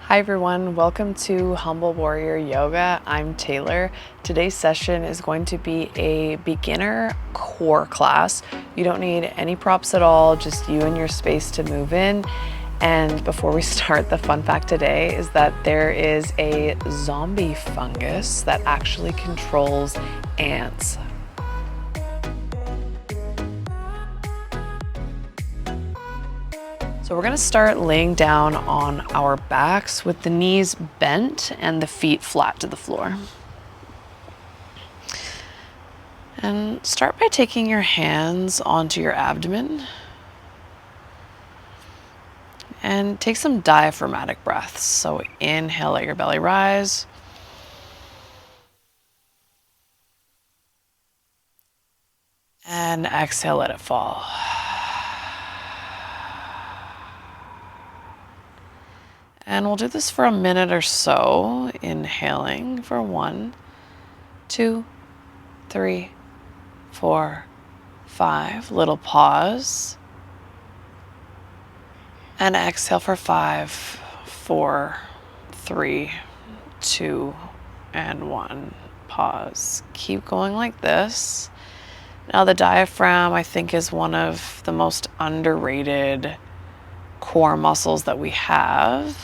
Hi everyone, welcome to Humble Warrior Yoga. I'm Taylor. Today's session is going to be a beginner core class. You don't need any props at all, just you and your space to move in. And before we start, the fun fact today is that there is a zombie fungus that actually controls ants. So we're going to start laying down on our backs with the knees bent and the feet flat to the floor. And start by taking your hands onto your abdomen and take some diaphragmatic breaths. So inhale, let your belly rise. And exhale, let it fall. And we'll do this for a minute or so, inhaling for 1, 2, 3, 4, 5. Little pause. And exhale for 5, 4, 3, 2, and 1. Pause. Keep going like this. Now the diaphragm, I think, is one of the most underrated core muscles that we have.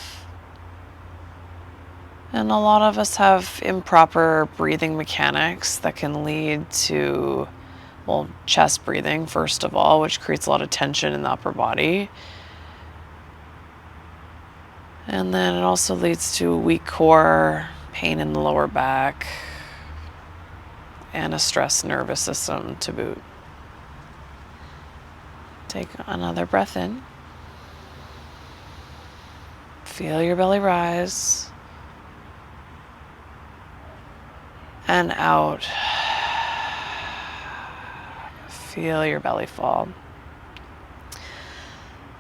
And a lot of us have improper breathing mechanics that can lead to, well, chest breathing, first of all, which creates a lot of tension in the upper body. And then it also leads to a weak core, pain in the lower back, and a stressed nervous system to boot. Take another breath in. Feel your belly rise. And out. Feel your belly fall.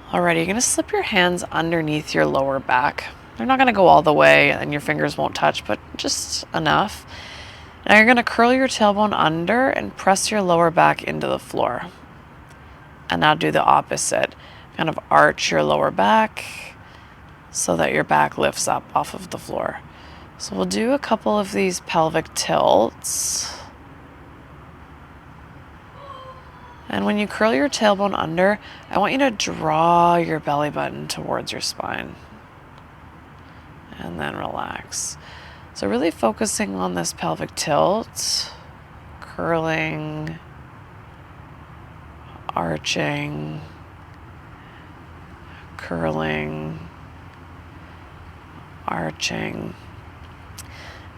Alrighty, you're going to slip your hands underneath your lower back. They're not going to go all the way and your fingers won't touch, but just enough. Now you're going to curl your tailbone under and press your lower back into the floor. And now do the opposite. Kind of arch your lower back so that your back lifts up off of the floor. So we'll do a couple of these pelvic tilts. And when you curl your tailbone under, I want you to draw your belly button towards your spine. And then relax. So really focusing on this pelvic tilt, curling, arching, curling, arching.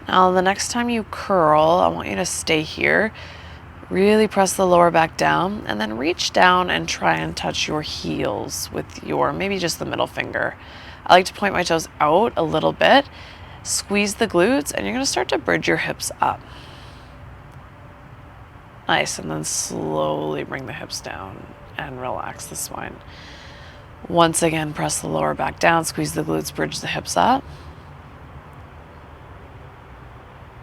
Now, the next time you curl, I want you to stay here. Really press the lower back down and then reach down and try and touch your heels with your, maybe just the middle finger. I like to point my toes out a little bit, squeeze the glutes, and you're going to start to bridge your hips up. Nice, and then slowly bring the hips down and relax the spine. Once again, press the lower back down, squeeze the glutes, bridge the hips up.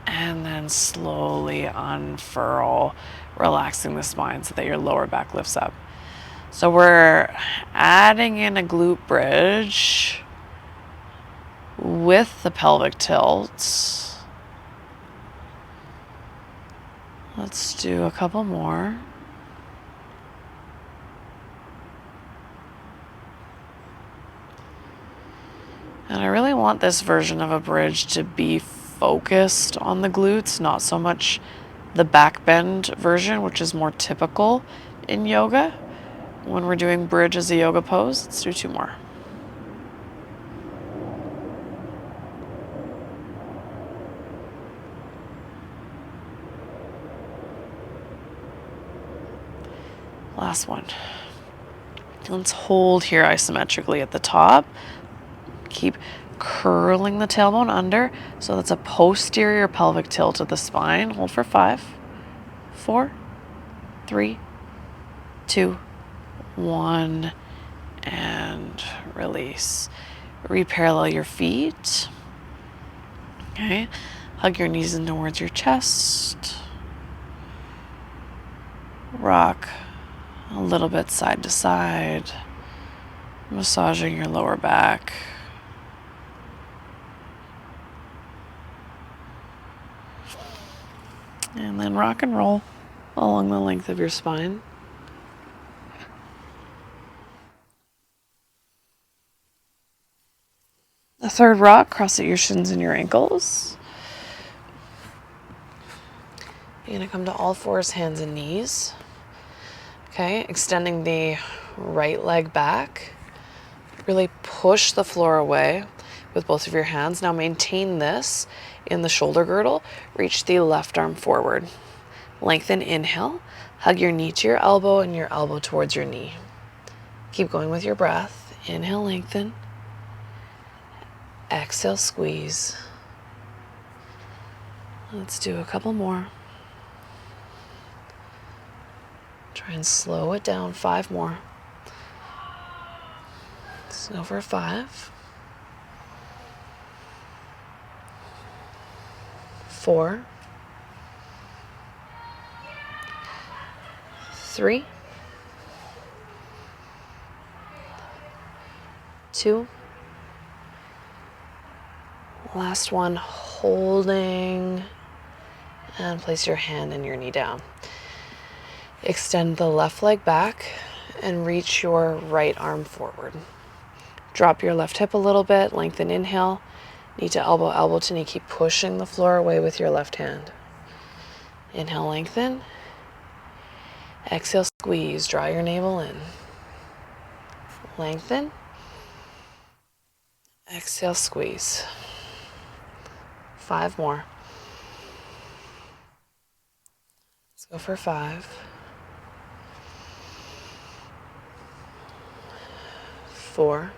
And then slowly unfurl, relaxing the spine so that your lower back lifts up. So we're adding in a glute bridge with the pelvic tilt. Let's do a couple more. And I really want this version of a bridge to be focused on the glutes, not so much the back bend version, which is more typical in yoga. When we're doing bridge as a yoga pose, let's do 2 more. Last one. Let's hold here isometrically at the top. Keep curling the tailbone under, so that's a posterior pelvic tilt of the spine. Hold for 5, 4, 3, 2, 1, and release. Reparallel your feet. Okay, hug your knees in towards your chest. Rock a little bit side to side, massaging your lower back. And then rock and roll along the length of your spine. The third rock, cross at your shins and your ankles. You're going to come to all fours, hands and knees. Okay, extending the right leg back. Really push the floor away with both of your hands. Now maintain this in the shoulder girdle. Reach the left arm forward. Lengthen, inhale. Hug your knee to your elbow and your elbow towards your knee. Keep going with your breath. Inhale, lengthen. Exhale, squeeze. Let's do a couple more. Try and slow it down. 5 more. Let's go for 5. 4. 3. 2. Last one, holding, and place your hand and your knee down. Extend the left leg back and reach your right arm forward. Drop your left hip a little bit, lengthen, inhale, knee to elbow, elbow to knee. Keep pushing the floor away with your left hand. Inhale, lengthen. Exhale, squeeze, draw your navel in. Lengthen. Exhale, squeeze. 5 more. Let's go for 5. 4.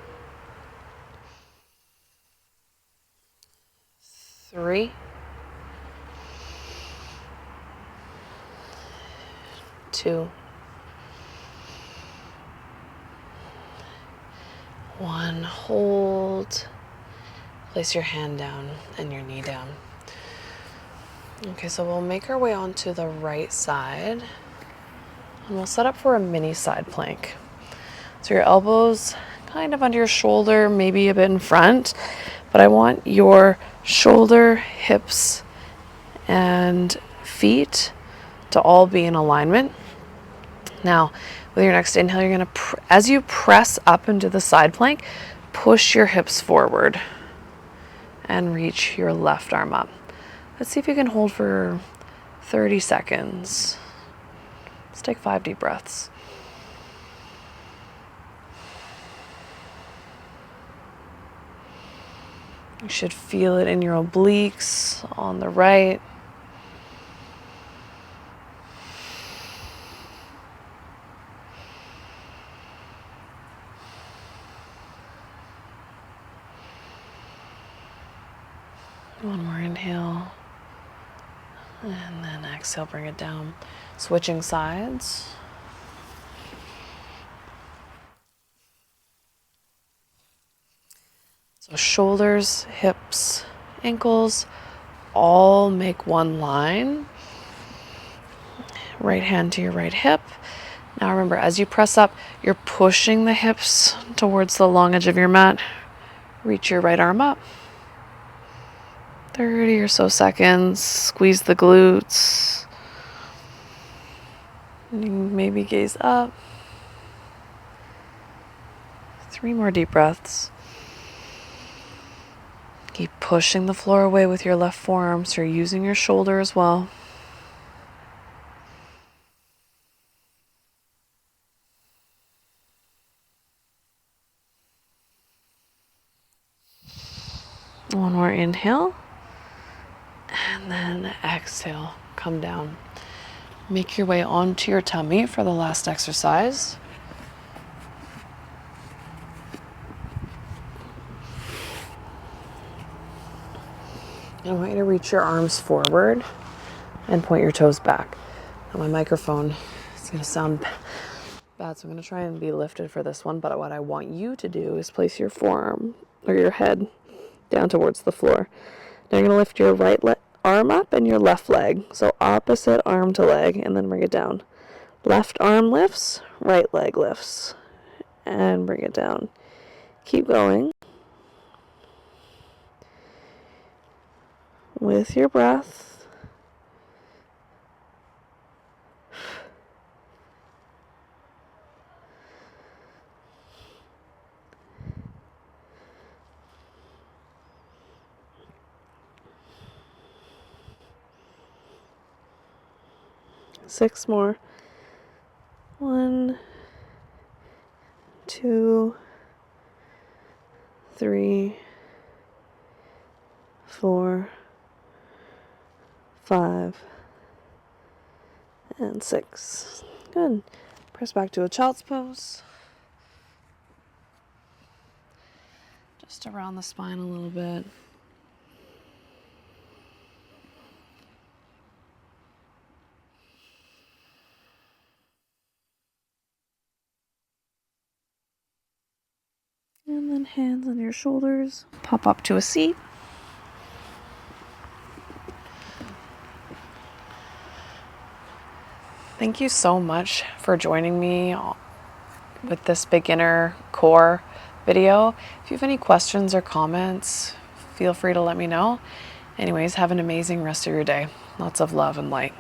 3. 2. 1. Hold. Place your hand down and your knee down. Okay, so we'll make our way onto the right side and we'll set up for a mini side plank. So your elbows kind of under your shoulder, maybe a bit in front, but I want your shoulder, hips, and feet to all be in alignment. Now, with your next inhale, you're going to, as you press up into the side plank, push your hips forward and reach your left arm up. Let's see if you can hold for 30 seconds. Let's take 5 deep breaths. You should feel it in your obliques on the right. One more inhale. And then exhale, bring it down. Switching sides. So shoulders, hips, ankles, all make one line. Right hand to your right hip. Now remember, as you press up, you're pushing the hips towards the long edge of your mat. Reach your right arm up. 30 or so seconds. Squeeze the glutes. Maybe gaze up. 3 more deep breaths. Keep pushing the floor away with your left forearm, so you're using your shoulder as well. One more inhale. And then exhale, come down. Make your way onto your tummy for the last exercise. I want you to reach your arms forward and point your toes back. Now my microphone is going to sound bad, so I'm going to try and be lifted for this one, but what I want you to do is place your forearm or your head down towards the floor. Now you're going to lift your right arm up and your left leg. So opposite arm to leg, and then bring it down. Left arm lifts, right leg lifts, and bring it down. Keep going with your breath. 6 more. 1, 2, 3, 4, 5, and 6. Good. Press back to a child's pose. Just around the spine a little bit. And then hands on your shoulders. Pop up to a seat. Thank you so much for joining me with this beginner core video. If you have any questions or comments, feel free to let me know. Anyways, have an amazing rest of your day. Lots of love and light.